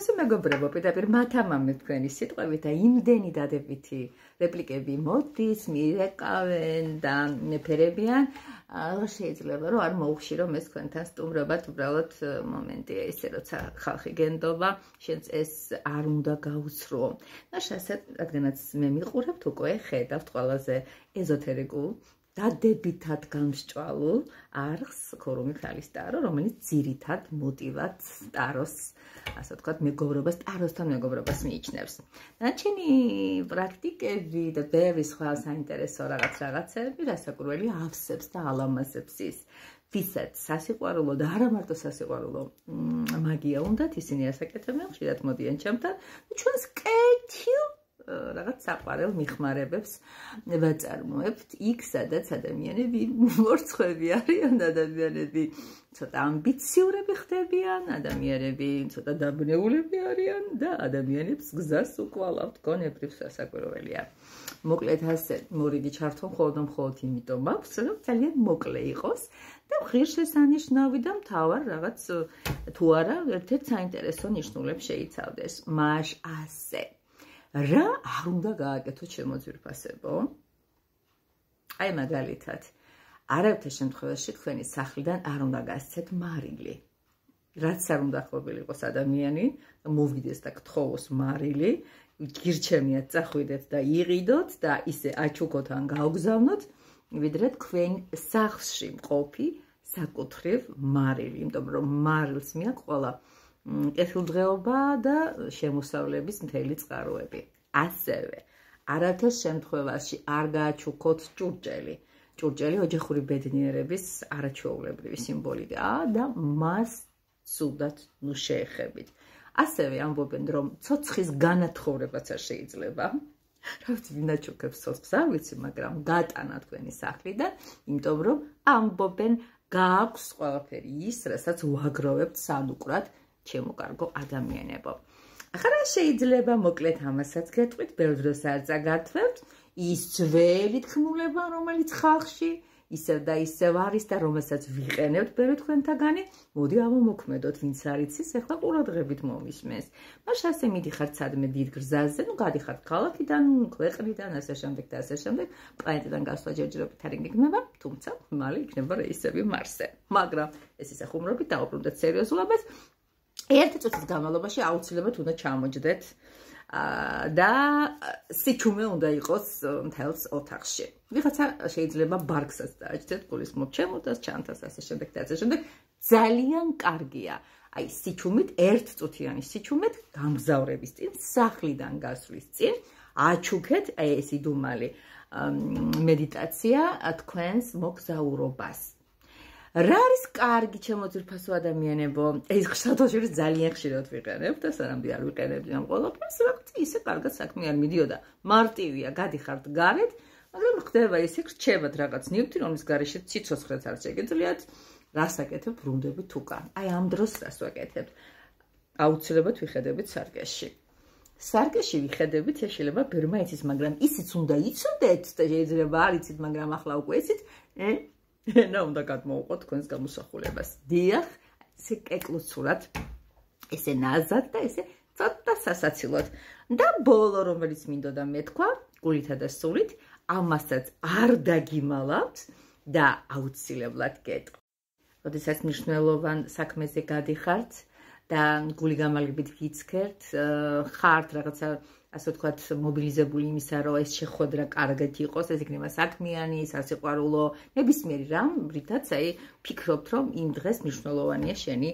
ასე მეგობრებო, პირდაპირ მათამამებ თქვენი სიტყვებით და იმდენი დადებითი რეპლიკები მოდის, მირეკავენ და ნეფერებიან, შეიძლება რომ არ მოუხშირო ეს თქვენთან სტუმრობად, უბრალოდ მომენტია ისე, როცა ხალხი გენდობა, შენც ეს არ უნდა გაუცრო. რადგანაც მე მიყურებთ უკვე ხედავთ ყველაზე ეზოთერიკულ დადებითად გამსჭვალულ არხს ქორუმი ქალის ტარო, რომელიც ძირითად მოტივად ტაროს, ასე ვთქვათ, მეგობრობას, ტაროსთან მეგობრობას მიიჩნევს. Დანარჩენი პრაქტიკები და ბევრი სხვა საინტერესო რაღაცები, რასაკვირველი ავსებს და ალამაზებს ის. ვისაც სასიყვარულო და არა მარტო სასიყვარულო მაგია უნდათ, ისინი ასაკეთებენ, ხშირად მოდიან ჩემთან და ჩვენს კეთილ რაღაც საყვარელ მიხმარებებს ვაწარმოებთ იქ, სადაც ადამიანები მორცხვები არიან, ადამიანები ცოტა ამბიციურები ხდებიან, ადამიანები ცოტა დაბნეულები არიან და ადამიანებს გზას უკვალავთ, გონებრივ სასაკვირველია. მოკლედ ასე მორიგი ჩართო მხოლოდ იმიტომ მაქვს, რომ ძალიან მოკლე იყოს და ღირსშესანიშნავი და მთავარ რაღაც თუ არა ერთ-ერთ საინტერესო ნიშნულებს შეიცავდეს. მაშ ასე რა არ უნდა გააკეთოთ შემოძვირფასებო? აი მაგალითად, არავითარ შემთხვევაში თქვენი სახლიდან არ უნდა გასცეთ მარილი. რაც არ უნდა ახლობელი იყოს ადამიანი, მოვიდეს და გთხოვოს მარილი, გირჩემიათ, წახვიდეთ და იყიდოთ და ისე აჩუქოთ ან გაუგზავნოთ, ვიდრე თქვენ სახლში მყოფი საკუთრივ მარილი, იმიტომ რომ მარილს მიაქვს ყველა კეთილდღეობა და შემოსავლების მთელი წყაროები. ასევე, არავითარ შემთხვევაში არ გააჩუქოთ ჭურჭელი. ჭურჭელი ოჯახური ბედნიერების არაჩვეულებრივი სიმბოლიკაა და მას ცუდად ნუ შეეხებით. ასევე ამბობენ, რომ ცოცხის განათხოვრებაც არ შეიძლება. რა ვიცი, ვინ აჩუქებს ცოცხს, არ ვიცი, მაგრამ გატანა თქვენი სახლიდან, იმიტომ რომ ამბობენ, გააქვს ყველაფერი ის, რასაც ვაგროვებთ სანუკრად ჩემო კარგო ადამიანებო. ახლა რა შეიძლება მოკლედ ამასაც გეტყვით, ბევრ დროს არ წაგართვევთ, ის ძველი თქმულება, რომელიც ხალხში ისევ და ისევ არის და რომელსაც ვიყენებთ ბევრი თქვენთაგანი, მოდი ამომოქმედოთ, ვინც არ იცის, ახლა ყურადღებით მომისმენს. მაშ ასე მიდიხართ სადმე დიდ გზაზე, გადიხართ ქალაქიდან, ქვეყნიდან, ასე შემდეგ და ასე შემდეგ, პლანეტიდან გასვლა ჯერჯერობით არ იქნება, თუმცა მალე იქნება რეისები მარსზე. მაგრამ ეს ისე ხუმრობით დაუბრუნდეთ სერიოზულობას. ერთი წუთის განმავლობაში აუცილებლად უნდა ჩამოჯდეთ და სიჩუმე უნდა იყოს მთელს ოთახში. ვიღაცა შეიძლება ბარგსაც დააჯდეთ, გულისხმობ ჩემოდას, ჩანთას, ასე შემდეგ და ასე შემდეგ. ძალიან კარგია. აი სიჩუმით, ერთწუთიანი სიჩუმით გამგზავრების წინ, სახლიდან გასვლის წინ, აჩუქეთ აი ეს იდუმალი მედიტაცია თქვენს მოგზაურობას. რა არის კარგი შემოძვირფასო ადამიანებო? ეს ხშირად ძალიან ხშირად ვიყენებ და სანამდე არ ვიყენებდი ამ ყველაფერს, რაღაც ისე კარგად საქმე არ მიდიოდა. მარტივია, გადიხართ გარეთ, მაგრამ ხდება ისე გრჩებათ რაღაც ნივთი, რომლის გარეშე ციცოცხლეც არ შეგიძლიათ, რას აკეთებ ბრუნდებით უკან. აი ამ დროს რას ვაკეთებთ? აუცილებლად ვიხედებით სარკეში. სარკეში ვიხედებით, შეიძლება ბერმა იცის, მაგრამ ისიც უნდა იცოდეთ და შეიძლება არ იცით, მაგრამ ახლა უკვე იცით, ენა უნდა გადმოუყოთ თქვენს გამოსახულებას. დიახ, ესე კეკლუცურად, ესე ნაზად და ესე ცოტა სასაცილოდ. და ბოლო, რომელიც მინდოდა მეთქვა, გულითა და სულით, ამასაც არ დაგიმალავთ და აუცილებლად გეტყვით. როდესაც მნიშვნელოვან საქმეზე გადიხართ და გული გამალებით გიცქერთ, ხართ რაღაცა ასე ვთქვათ, მობილიზებული იმისა, რომ ეს შეხვედრა კარგად იყოს, ეს იქნება საქმიანი, სასიყვარულო, ნებისმიერი რამ, რითაც აი ფიქრობთ, რომ იმ დღეს მნიშვნელოვანია შენი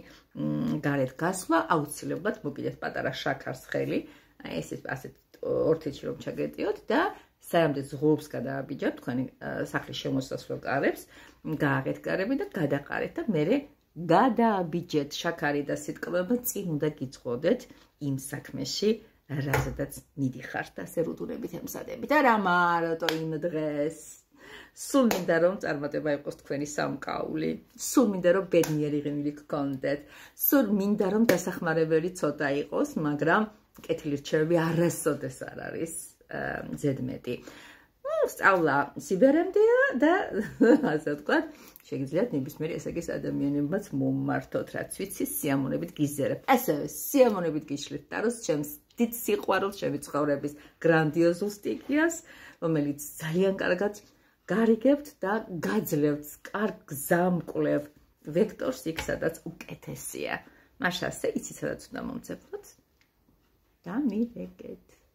გარეთ გასვლა, აუცილებლად მოკიდეთ პატარა შაქარს ხელი, აი ეს ასეთ ორთეთში რომ ჩაგეტიოთ და სანამდე ზღურბს გადააბიჯათ თქვენი სახლის შემოსასვლელ კარებს, გააღეთ კარები და გადაყარეთ და მერე გადააბიჯეთ შაქარი და სიტყვება წინ უნდა გიწყოდეთ იმ საქმეში, რაზედაც მიდიხართ და ასე რუტუნებით ემზადებით. არა მარტო იმ დღეს. სულ მინდა რომ წარმატება იყოს თქვენი სამკაული. სულ მინდა რომ ბედნიერი ღიმილი გქონდეთ. სულ მინდა რომ დასახმარებელი ცოტა იყოს, მაგრამ კეთილი რჩევები არასოდეს არ არის ზედმეტი. სწავლა სიბერემდეა და ასე ვთქვათ, შეგიძლიათ ნებისმიერი ესე იგი ადამიანებმაც მომმართოთ, რაც ვიცი, სიამოვნებით გიზერებ. ასევე სიამოვნებით გიშლით ტაროს ჩემს დიდ სიყვარულს ჩემი ცხოვრების გრანდიოზულ სტიქიას, რომელიც ძალიან კარგად გარიგებთ და გაძლევთ კარგ გზამკვლევ ვექტორს იქ, სადაც უკეთესია. მაშასე იცით, სადაც უნდა მომწეფოთ და მივეგეთ.